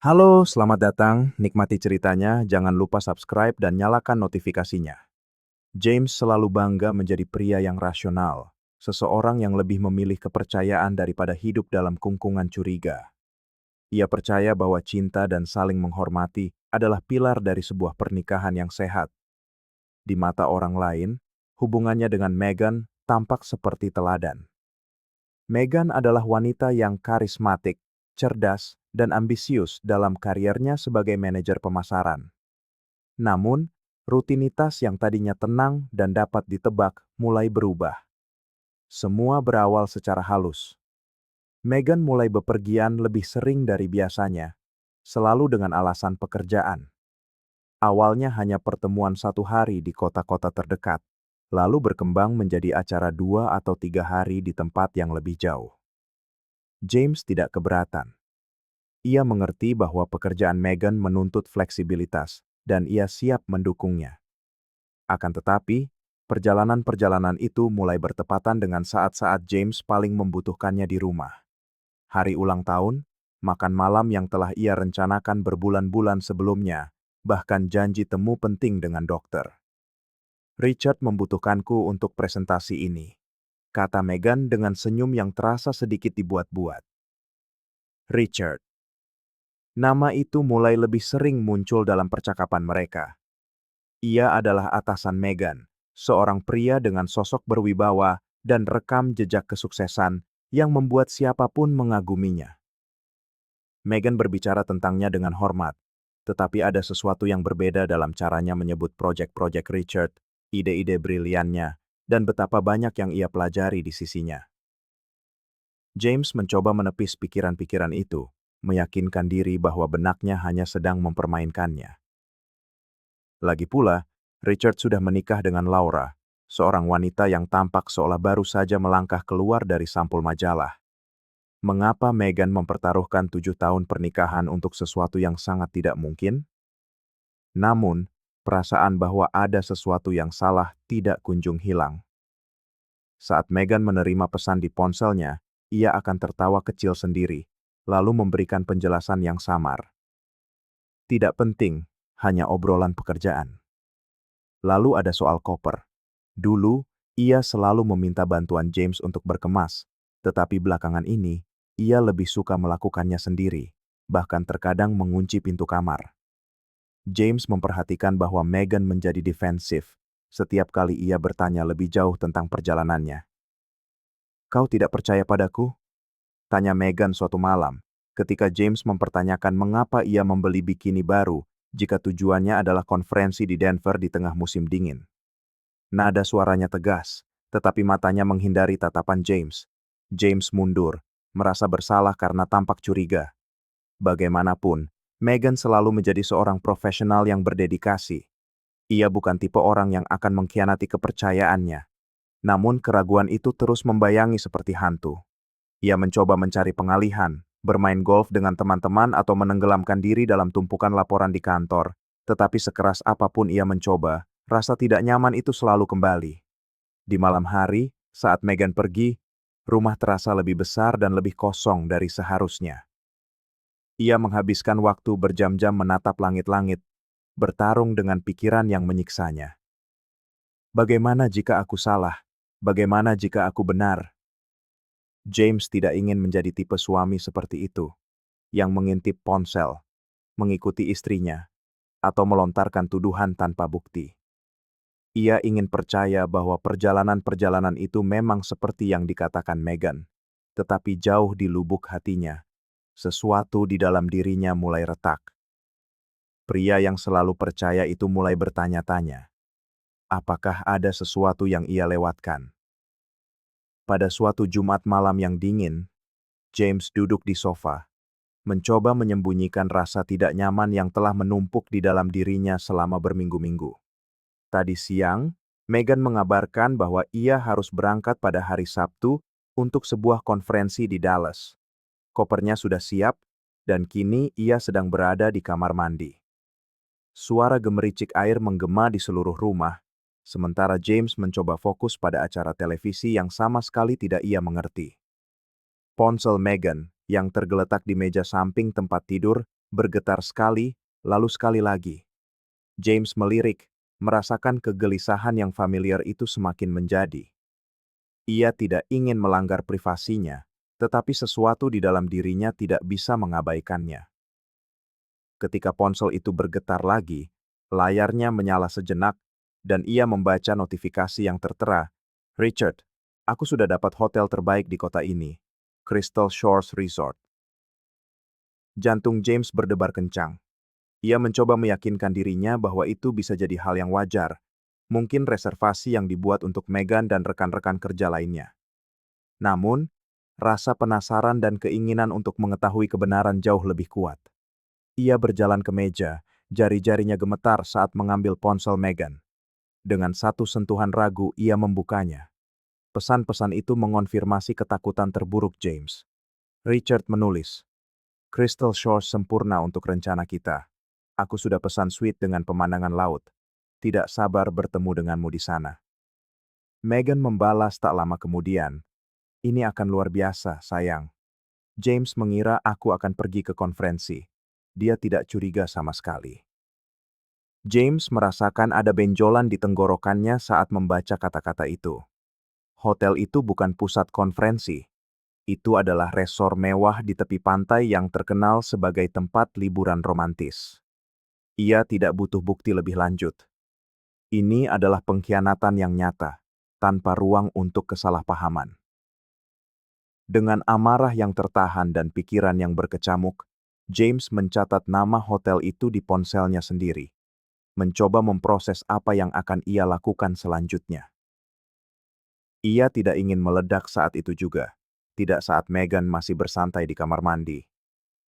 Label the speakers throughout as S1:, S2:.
S1: Halo, selamat datang. Nikmati ceritanya, jangan lupa subscribe dan nyalakan notifikasinya. James selalu bangga menjadi pria yang rasional, seseorang yang lebih memilih kepercayaan daripada hidup dalam kungkungan curiga. Ia percaya bahwa cinta dan saling menghormati adalah pilar dari sebuah pernikahan yang sehat. Di mata orang lain, hubungannya dengan Meghan tampak seperti teladan. Meghan adalah wanita yang karismatik, cerdas, dan ambisius dalam kariernya sebagai manajer pemasaran. Namun, rutinitas yang tadinya tenang dan dapat ditebak mulai berubah. Semua berawal secara halus. Meghan mulai bepergian lebih sering dari biasanya, selalu dengan alasan pekerjaan. Awalnya hanya pertemuan satu hari di kota-kota terdekat, lalu berkembang menjadi acara 2 atau 3 hari di tempat yang lebih jauh. James tidak keberatan. Ia mengerti bahwa pekerjaan Meghan menuntut fleksibilitas, dan ia siap mendukungnya. Akan tetapi, perjalanan-perjalanan itu mulai bertepatan dengan saat-saat James paling membutuhkannya di rumah. Hari ulang tahun, makan malam yang telah ia rencanakan berbulan-bulan sebelumnya, bahkan janji temu penting dengan dokter. "Richard membutuhkanku untuk presentasi ini," kata Meghan dengan senyum yang terasa sedikit dibuat-buat. Richard. Nama itu mulai lebih sering muncul dalam percakapan mereka. Ia adalah atasan Meghan, seorang pria dengan sosok berwibawa dan rekam jejak kesuksesan yang membuat siapapun mengaguminya. Meghan berbicara tentangnya dengan hormat, tetapi ada sesuatu yang berbeda dalam caranya menyebut proyek-proyek Richard, ide-ide briliannya, dan betapa banyak yang ia pelajari di sisinya. James mencoba menepis pikiran-pikiran itu, meyakinkan diri bahwa benaknya hanya sedang mempermainkannya. Lagi pula, Richard sudah menikah dengan Laura, seorang wanita yang tampak seolah baru saja melangkah keluar dari sampul majalah. Mengapa Meghan mempertaruhkan 7 tahun pernikahan untuk sesuatu yang sangat tidak mungkin? Namun, perasaan bahwa ada sesuatu yang salah tidak kunjung hilang. Saat Meghan menerima pesan di ponselnya, ia akan tertawa kecil sendiri, lalu memberikan penjelasan yang samar. Tidak penting, hanya obrolan pekerjaan. Lalu ada soal koper. Dulu, ia selalu meminta bantuan James untuk berkemas, tetapi belakangan ini, ia lebih suka melakukannya sendiri, bahkan terkadang mengunci pintu kamar. James memperhatikan bahwa Meghan menjadi defensif setiap kali ia bertanya lebih jauh tentang perjalanannya. "Kau tidak percaya padaku?" tanya Meghan suatu malam, ketika James mempertanyakan mengapa ia membeli bikini baru jika tujuannya adalah konferensi di Denver di tengah musim dingin. Nada suaranya tegas, tetapi matanya menghindari tatapan James. James mundur, merasa bersalah karena tampak curiga. Bagaimanapun, Meghan selalu menjadi seorang profesional yang berdedikasi. Ia bukan tipe orang yang akan mengkhianati kepercayaannya. Namun keraguan itu terus membayangi seperti hantu. Ia mencoba mencari pengalihan, bermain golf dengan teman-teman atau menenggelamkan diri dalam tumpukan laporan di kantor, tetapi sekeras apapun ia mencoba, rasa tidak nyaman itu selalu kembali. Di malam hari, saat Meghan pergi, rumah terasa lebih besar dan lebih kosong dari seharusnya. Ia menghabiskan waktu berjam-jam menatap langit-langit, bertarung dengan pikiran yang menyiksanya. Bagaimana jika aku salah? Bagaimana jika aku benar? James tidak ingin menjadi tipe suami seperti itu, yang mengintip ponsel, mengikuti istrinya, atau melontarkan tuduhan tanpa bukti. Ia ingin percaya bahwa perjalanan-perjalanan itu memang seperti yang dikatakan Meghan, tetapi jauh di lubuk hatinya, sesuatu di dalam dirinya mulai retak. Pria yang selalu percaya itu mulai bertanya-tanya, apakah ada sesuatu yang ia lewatkan? Pada suatu Jumat malam yang dingin, James duduk di sofa, mencoba menyembunyikan rasa tidak nyaman yang telah menumpuk di dalam dirinya selama berminggu-minggu. Tadi siang, Meghan mengabarkan bahwa ia harus berangkat pada hari Sabtu untuk sebuah konferensi di Dallas. Kopernya sudah siap, dan kini ia sedang berada di kamar mandi. Suara gemericik air menggema di seluruh rumah, sementara James mencoba fokus pada acara televisi yang sama sekali tidak ia mengerti. Ponsel Meghan, yang tergeletak di meja samping tempat tidur, Bergetar sekali, lalu sekali lagi. James melirik, merasakan kegelisahan yang familiar itu semakin menjadi. Ia tidak ingin melanggar privasinya, tetapi sesuatu di dalam dirinya tidak bisa mengabaikannya. Ketika ponsel itu bergetar lagi, layarnya menyala sejenak, dan ia membaca notifikasi yang tertera. Richard, aku sudah dapat hotel terbaik di kota ini, Crystal Shores Resort. Jantung James berdebar kencang. Ia mencoba meyakinkan dirinya bahwa itu bisa jadi hal yang wajar, mungkin reservasi yang dibuat untuk Meghan dan rekan-rekan kerja lainnya. Namun, rasa penasaran dan keinginan untuk mengetahui kebenaran jauh lebih kuat. Ia berjalan ke meja, jari-jarinya gemetar saat mengambil ponsel Meghan. Dengan satu sentuhan ragu, ia membukanya. Pesan-pesan itu mengonfirmasi ketakutan terburuk James. Richard menulis, Crystal Shores sempurna untuk rencana kita. Aku sudah pesan suite dengan pemandangan laut. Tidak sabar bertemu denganmu di sana. Meghan membalas tak lama kemudian. Ini akan luar biasa, sayang. James mengira aku akan pergi ke konferensi. Dia tidak curiga sama sekali. James merasakan ada benjolan di tenggorokannya saat membaca kata-kata itu. Hotel itu bukan pusat konferensi. Itu adalah resor mewah di tepi pantai yang terkenal sebagai tempat liburan romantis. Ia tidak butuh bukti lebih lanjut. Ini adalah pengkhianatan yang nyata, tanpa ruang untuk kesalahpahaman. Dengan amarah yang tertahan dan pikiran yang berkecamuk, James mencatat nama hotel itu di ponselnya sendiri, mencoba memproses apa yang akan ia lakukan selanjutnya. Ia tidak ingin meledak saat itu juga, tidak saat Meghan masih bersantai di kamar mandi.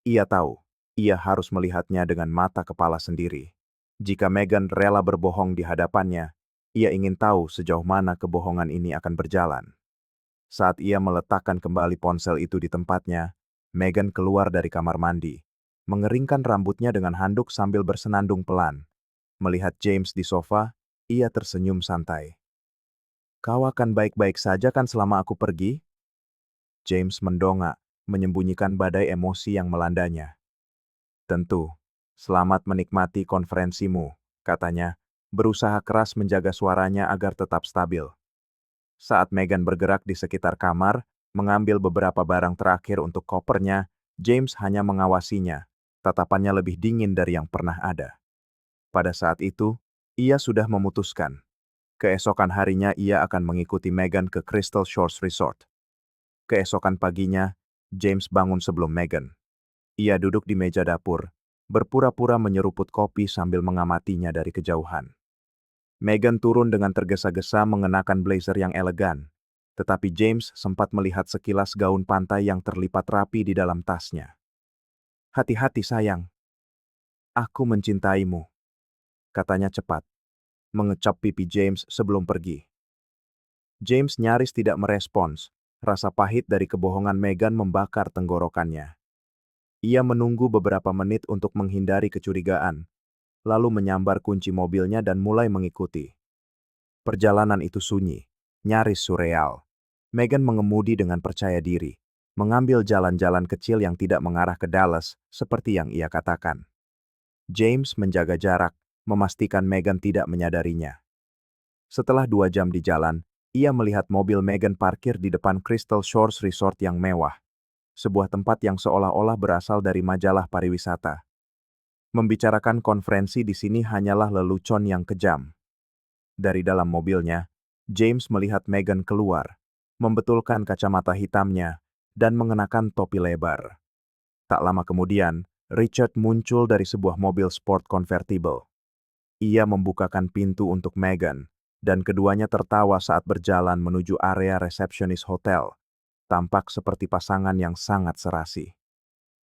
S1: Ia tahu, ia harus melihatnya dengan mata kepala sendiri. Jika Meghan rela berbohong di hadapannya, ia ingin tahu sejauh mana kebohongan ini akan berjalan. Saat ia meletakkan kembali ponsel itu di tempatnya, Meghan keluar dari kamar mandi, mengeringkan rambutnya dengan handuk sambil bersenandung pelan. Melihat James di sofa, ia tersenyum santai. Kau akan baik-baik saja kan selama aku pergi? James mendongak, menyembunyikan badai emosi yang melandanya. Tentu, selamat menikmati konferensimu, katanya, berusaha keras menjaga suaranya agar tetap stabil. Saat Meghan bergerak di sekitar kamar, mengambil beberapa barang terakhir untuk kopernya, James hanya mengawasinya. Tatapannya lebih dingin dari yang pernah ada. Pada saat itu, ia sudah memutuskan. Keesokan harinya ia akan mengikuti Meghan ke Crystal Shores Resort. Keesokan paginya, James bangun sebelum Meghan. Ia duduk di meja dapur, berpura-pura menyeruput kopi sambil mengamatinya dari kejauhan. Meghan turun dengan tergesa-gesa mengenakan blazer yang elegan, tetapi James sempat melihat sekilas gaun pantai yang terlipat rapi di dalam tasnya. Hati-hati sayang. Aku mencintaimu, katanya cepat, mengecap pipi James sebelum pergi. James nyaris tidak merespons, rasa pahit dari kebohongan Meghan membakar tenggorokannya. Ia menunggu beberapa menit untuk menghindari kecurigaan, lalu menyambar kunci mobilnya dan mulai mengikuti. Perjalanan itu sunyi, nyaris surreal. Meghan mengemudi dengan percaya diri, mengambil jalan-jalan kecil yang tidak mengarah ke Dallas, seperti yang ia katakan. James menjaga jarak, memastikan Meghan tidak menyadarinya. Setelah 2 jam di jalan, ia melihat mobil Meghan parkir di depan Crystal Shores Resort yang mewah, sebuah tempat yang seolah-olah berasal dari majalah pariwisata. Membicarakan konferensi di sini hanyalah lelucon yang kejam. Dari dalam mobilnya, James melihat Meghan keluar, membetulkan kacamata hitamnya, dan mengenakan topi lebar. Tak lama kemudian, Richard muncul dari sebuah mobil sport convertible. Ia membukakan pintu untuk Meghan, dan keduanya tertawa saat berjalan menuju area resepsionis hotel. Tampak seperti pasangan yang sangat serasi.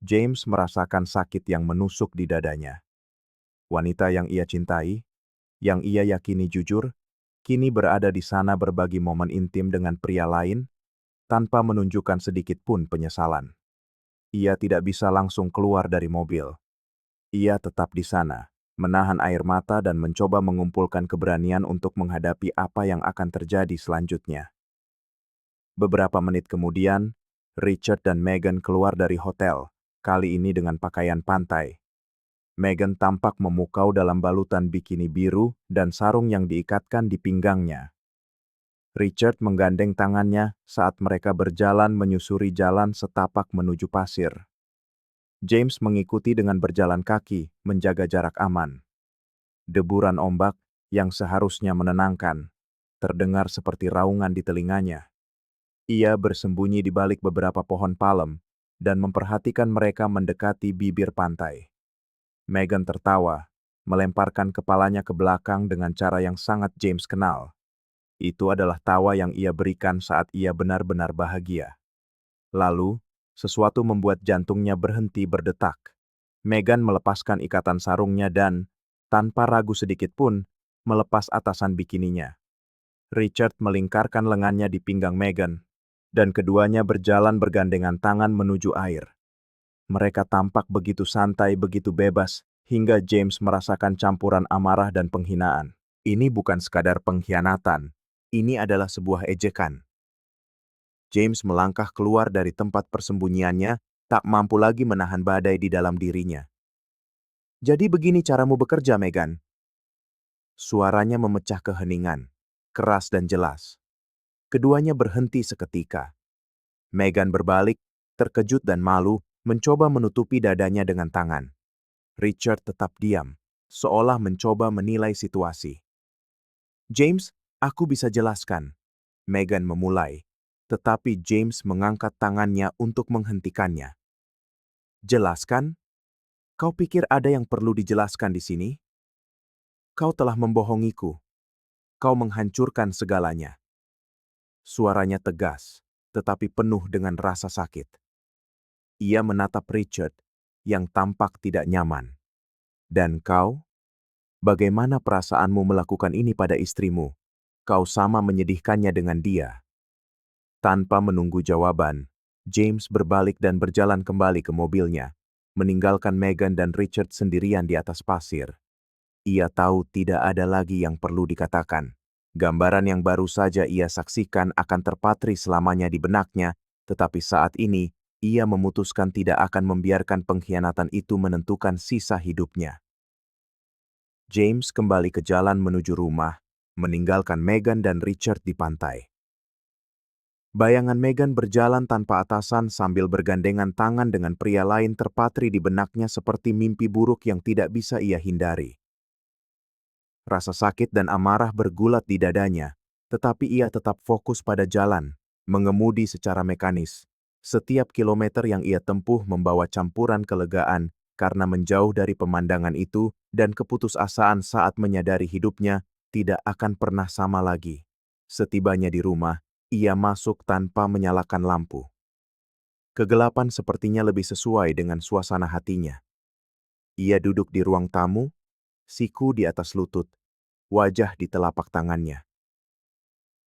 S1: James merasakan sakit yang menusuk di dadanya. Wanita yang ia cintai, yang ia yakini jujur, kini berada di sana berbagi momen intim dengan pria lain, tanpa menunjukkan sedikit pun penyesalan. Ia tidak bisa langsung keluar dari mobil. Ia tetap di sana, menahan air mata dan mencoba mengumpulkan keberanian untuk menghadapi apa yang akan terjadi selanjutnya. Beberapa menit kemudian, Richard dan Meghan keluar dari hotel, kali ini dengan pakaian pantai, Megan tampak memukau dalam balutan bikini biru dan sarung yang diikatkan di pinggangnya. Richard menggandeng tangannya saat mereka berjalan menyusuri jalan setapak menuju pasir. James mengikuti dengan berjalan kaki, menjaga jarak aman. Deburan ombak yang seharusnya menenangkan terdengar seperti raungan di telinganya. Ia bersembunyi di balik beberapa pohon palem dan memperhatikan mereka mendekati bibir pantai. Megan tertawa, melemparkan kepalanya ke belakang dengan cara yang sangat James kenal. Itu adalah tawa yang ia berikan saat ia benar-benar bahagia. Lalu, sesuatu membuat jantungnya berhenti berdetak. Megan melepaskan ikatan sarungnya dan, tanpa ragu sedikit pun, melepas atasan bikininya. Richard melingkarkan lengannya di pinggang Megan, dan keduanya berjalan bergandengan tangan menuju air. Mereka tampak begitu santai, begitu bebas, hingga James merasakan campuran amarah dan penghinaan. Ini bukan sekadar pengkhianatan, ini adalah sebuah ejekan. James melangkah keluar dari tempat persembunyiannya, tak mampu lagi menahan badai di dalam dirinya. "Jadi begini caramu bekerja, Megan?" Suaranya memecah keheningan, keras dan jelas. Keduanya berhenti seketika. Megan berbalik, terkejut dan malu, mencoba menutupi dadanya dengan tangan. Richard tetap diam, seolah mencoba menilai situasi. "James, aku bisa jelaskan." Megan memulai, tetapi James mengangkat tangannya untuk menghentikannya. "Jelaskan? Kau pikir ada yang perlu dijelaskan di sini? Kau telah membohongiku. Kau menghancurkan segalanya." Suaranya tegas, tetapi penuh dengan rasa sakit. Ia menatap Richard, yang tampak tidak nyaman. "Dan kau? Bagaimana perasaanmu melakukan ini pada istrimu? Kau sama menyedihkannya dengan dia." Tanpa menunggu jawaban, James berbalik dan berjalan kembali ke mobilnya, meninggalkan Megan dan Richard sendirian di atas pasir. Ia tahu tidak ada lagi yang perlu dikatakan. Gambaran yang baru saja ia saksikan akan terpatri selamanya di benaknya, tetapi saat ini, ia memutuskan tidak akan membiarkan pengkhianatan itu menentukan sisa hidupnya. James kembali ke jalan menuju rumah, meninggalkan Megan dan Richard di pantai. Bayangan Megan berjalan tanpa atasan sambil bergandengan tangan dengan pria lain terpatri di benaknya seperti mimpi buruk yang tidak bisa ia hindari. Rasa sakit dan amarah bergulat di dadanya, tetapi ia tetap fokus pada jalan, mengemudi secara mekanis. Setiap kilometer yang ia tempuh membawa campuran kelegaan karena menjauh dari pemandangan itu dan keputusasaan saat menyadari hidupnya tidak akan pernah sama lagi. Setibanya di rumah, ia masuk tanpa menyalakan lampu. Kegelapan sepertinya lebih sesuai dengan suasana hatinya. Ia duduk di ruang tamu, siku di atas lutut, wajah di telapak tangannya.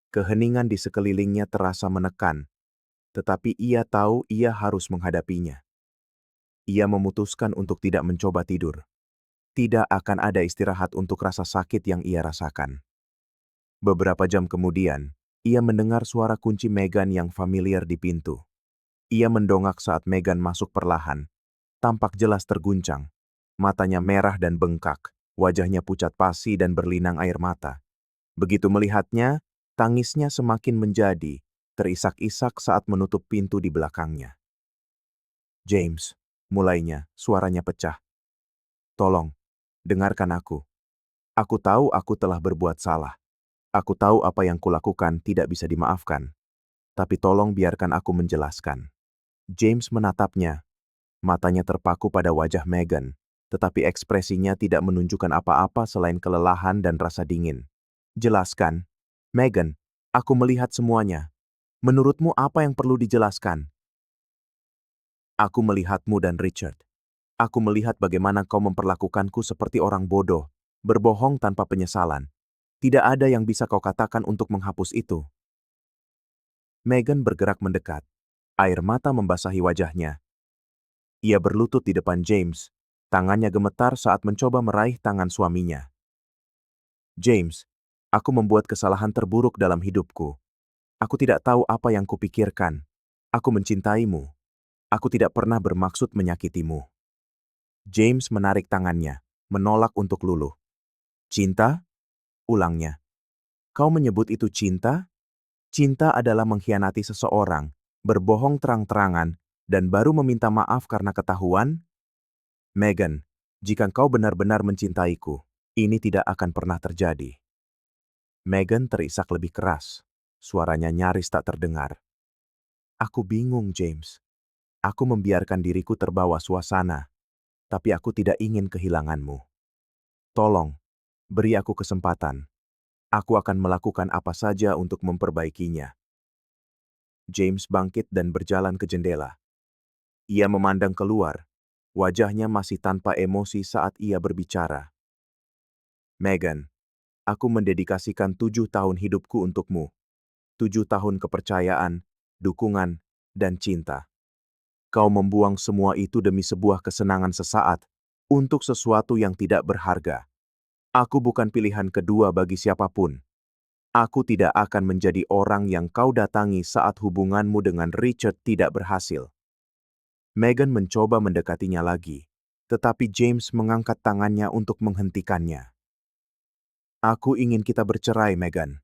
S1: Keheningan di sekelilingnya terasa menekan, tetapi ia tahu ia harus menghadapinya. Ia memutuskan untuk tidak mencoba tidur. Tidak akan ada istirahat untuk rasa sakit yang ia rasakan. Beberapa jam kemudian, ia mendengar suara kunci Megan yang familiar di pintu. Ia mendongak saat Megan masuk perlahan. Tampak jelas terguncang. Matanya merah dan bengkak, wajahnya pucat pasi dan berlinang air mata. Begitu melihatnya, tangisnya semakin menjadi, terisak-isak saat menutup pintu di belakangnya. "James," mulainya, suaranya pecah. "Tolong, dengarkan aku. Aku tahu aku telah berbuat salah. Aku tahu apa yang kulakukan tidak bisa dimaafkan. Tapi tolong biarkan aku menjelaskan." James menatapnya. Matanya terpaku pada wajah Megan, tetapi ekspresinya tidak menunjukkan apa-apa selain kelelahan dan rasa dingin. "Jelaskan. Megan, aku melihat semuanya. Menurutmu apa yang perlu dijelaskan?" "Aku melihatmu dan Richard. Aku melihat bagaimana kau memperlakukanku seperti orang bodoh, berbohong tanpa penyesalan. Tidak ada yang bisa kau katakan untuk menghapus itu." Megan bergerak mendekat. Air mata membasahi wajahnya. Ia berlutut di depan James. Tangannya gemetar saat mencoba meraih tangan suaminya. "James, aku membuat kesalahan terburuk dalam hidupku. Aku tidak tahu apa yang kupikirkan. Aku mencintaimu. Aku tidak pernah bermaksud menyakitimu." James menarik tangannya, menolak untuk luluh. Cinta? Ulangnya. Kau menyebut itu cinta? Cinta adalah mengkhianati seseorang, berbohong terang-terangan, dan baru meminta maaf karena ketahuan? Megan, jika kau benar-benar mencintaiku, ini tidak akan pernah terjadi. Megan terisak lebih keras. Suaranya nyaris tak terdengar. Aku bingung, James. Aku membiarkan diriku terbawa suasana, tapi aku tidak ingin kehilanganmu. Tolong, beri aku kesempatan. Aku akan melakukan apa saja untuk memperbaikinya. James bangkit dan berjalan ke jendela. Ia memandang keluar. Wajahnya masih tanpa emosi saat ia berbicara. Megan, aku mendedikasikan 7 tahun hidupku untukmu. 7 tahun kepercayaan, dukungan, dan cinta. Kau membuang semua itu demi sebuah kesenangan sesaat, untuk sesuatu yang tidak berharga. Aku bukan pilihan kedua bagi siapapun. Aku tidak akan menjadi orang yang kau datangi saat hubunganmu dengan Richard tidak berhasil. Megan mencoba mendekatinya lagi, tetapi James mengangkat tangannya untuk menghentikannya. Aku ingin kita bercerai, Megan.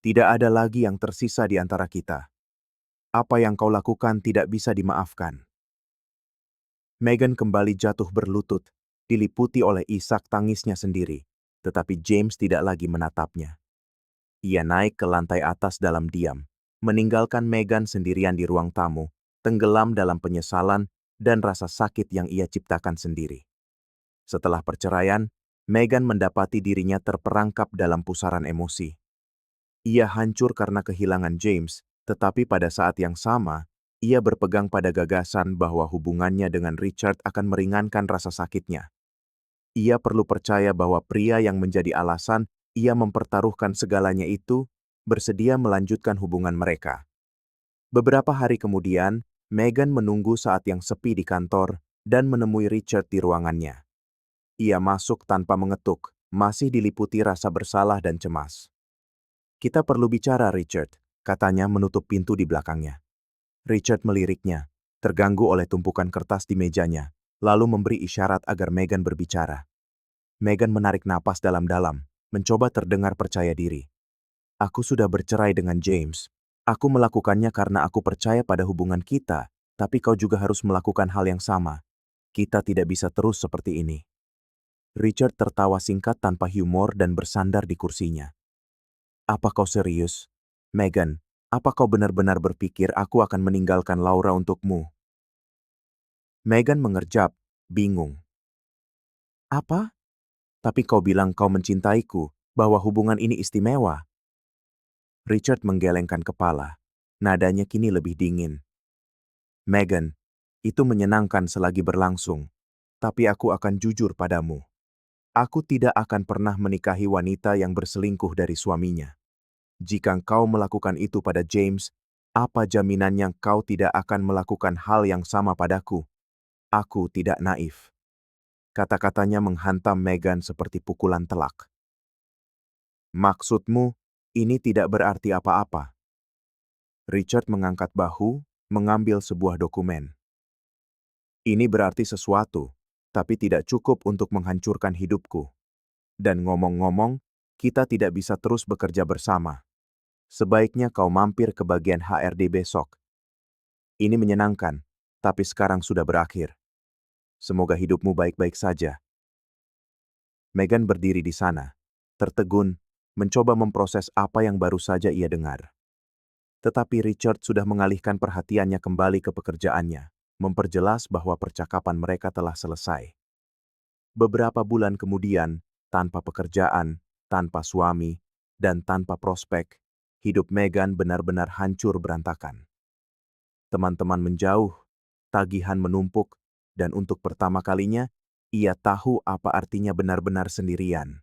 S1: Tidak ada lagi yang tersisa di antara kita. Apa yang kau lakukan tidak bisa dimaafkan. Megan kembali jatuh berlutut, diliputi oleh isak tangisnya sendiri, tetapi James tidak lagi menatapnya. Ia naik ke lantai atas dalam diam, meninggalkan Megan sendirian di ruang tamu, tenggelam dalam penyesalan dan rasa sakit yang ia ciptakan sendiri. Setelah perceraian, Megan mendapati dirinya terperangkap dalam pusaran emosi. Ia hancur karena kehilangan James, tetapi pada saat yang sama, ia berpegang pada gagasan bahwa hubungannya dengan Richard akan meringankan rasa sakitnya. Ia perlu percaya bahwa pria yang menjadi alasan ia mempertaruhkan segalanya itu bersedia melanjutkan hubungan mereka. Beberapa hari kemudian, Megan menunggu saat yang sepi di kantor dan menemui Richard di ruangannya. Ia masuk tanpa mengetuk, masih diliputi rasa bersalah dan cemas. Kita perlu bicara, Richard, katanya menutup pintu di belakangnya. Richard meliriknya, terganggu oleh tumpukan kertas di mejanya, lalu memberi isyarat agar Megan berbicara. Megan menarik napas dalam-dalam, mencoba terdengar percaya diri. Aku sudah bercerai dengan James. Aku melakukannya karena aku percaya pada hubungan kita, tapi kau juga harus melakukan hal yang sama. Kita tidak bisa terus seperti ini. Richard tertawa singkat tanpa humor dan bersandar di kursinya. Apa kau serius? Megan, apa kau benar-benar berpikir aku akan meninggalkan Laura untukmu? Megan mengerjap, bingung. Apa? Tapi kau bilang kau mencintaiku, bahwa hubungan ini istimewa. Richard menggelengkan kepala. Nadanya kini lebih dingin. Megan, itu menyenangkan selagi berlangsung. Tapi aku akan jujur padamu. Aku tidak akan pernah menikahi wanita yang berselingkuh dari suaminya. Jika kau melakukan itu pada James, apa jaminannya kau tidak akan melakukan hal yang sama padaku? Aku tidak naif. Kata-katanya menghantam Megan seperti pukulan telak. Maksudmu, ini tidak berarti apa-apa. Richard mengangkat bahu, mengambil sebuah dokumen. Ini berarti sesuatu, tapi tidak cukup untuk menghancurkan hidupku. Dan ngomong-ngomong, kita tidak bisa terus bekerja bersama. Sebaiknya kau mampir ke bagian HRD besok. Ini menyenangkan, tapi sekarang sudah berakhir. Semoga hidupmu baik-baik saja. Megan berdiri di sana, tertegun, mencoba memproses apa yang baru saja ia dengar. Tetapi Richard sudah mengalihkan perhatiannya kembali ke pekerjaannya, memperjelas bahwa percakapan mereka telah selesai. Beberapa bulan kemudian, tanpa pekerjaan, tanpa suami, dan tanpa prospek, hidup Megan benar-benar hancur berantakan. Teman-teman menjauh, tagihan menumpuk, dan untuk pertama kalinya, ia tahu apa artinya benar-benar sendirian.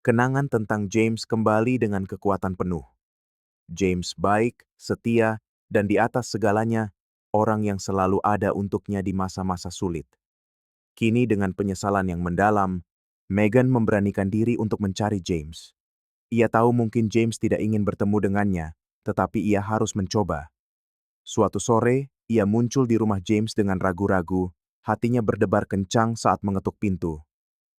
S1: Kenangan tentang James kembali dengan kekuatan penuh. James baik, setia, dan di atas segalanya, orang yang selalu ada untuknya di masa-masa sulit. Kini dengan penyesalan yang mendalam, Megan memberanikan diri untuk mencari James. Ia tahu mungkin James tidak ingin bertemu dengannya, tetapi ia harus mencoba. Suatu sore, ia muncul di rumah James dengan ragu-ragu, Hatinya berdebar kencang saat mengetuk pintu.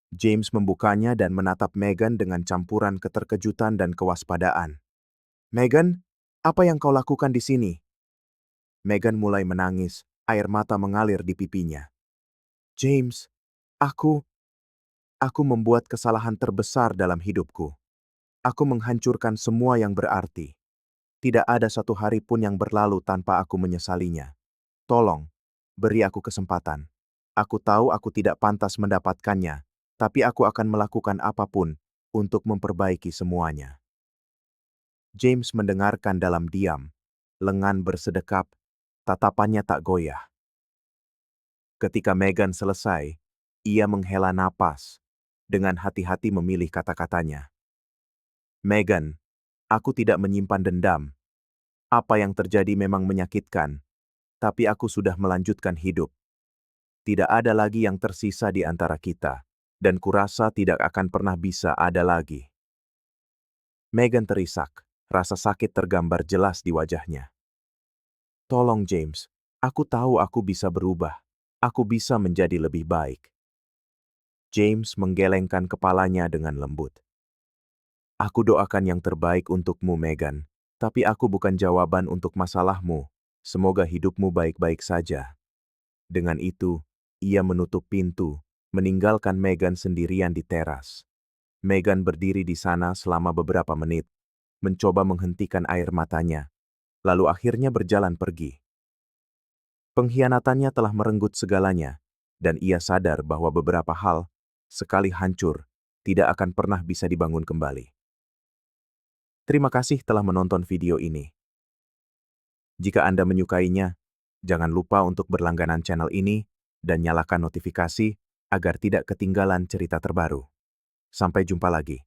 S1: James membukanya dan menatap Megan dengan campuran keterkejutan dan kewaspadaan. "Megan, apa yang kau lakukan di sini?" Megan mulai menangis, air mata mengalir di pipinya. "James, aku membuat kesalahan terbesar dalam hidupku. Aku menghancurkan semua yang berarti. Tidak ada satu hari pun yang berlalu tanpa aku menyesalinya. Tolong, beri aku kesempatan. Aku tahu aku tidak pantas mendapatkannya, tapi aku akan melakukan apapun untuk memperbaiki semuanya." James mendengarkan dalam diam, lengan bersedekap, tatapannya tak goyah. Ketika Megan selesai, ia menghela napas, dengan hati-hati memilih kata-katanya. "Megan, aku tidak menyimpan dendam. Apa yang terjadi memang menyakitkan, tapi aku sudah melanjutkan hidup. Tidak ada lagi yang tersisa di antara kita, dan kurasa tidak akan pernah bisa ada lagi." Megan terisak, rasa sakit tergambar jelas di wajahnya. "Tolong James, aku tahu aku bisa berubah. Aku bisa menjadi lebih baik." James menggelengkan kepalanya dengan lembut. "Aku doakan yang terbaik untukmu, Megan. Tapi aku bukan jawaban untuk masalahmu. Semoga hidupmu baik-baik saja." Dengan itu, ia menutup pintu, meninggalkan Megan sendirian di teras. Megan berdiri di sana selama beberapa menit, mencoba menghentikan air matanya, lalu akhirnya berjalan pergi. Pengkhianatannya telah merenggut segalanya, dan ia sadar bahwa beberapa hal, sekali hancur, tidak akan pernah bisa dibangun kembali. Terima kasih telah menonton video ini. Jika Anda menyukainya, jangan lupa untuk berlangganan channel ini dan nyalakan notifikasi agar tidak ketinggalan cerita terbaru. Sampai jumpa lagi.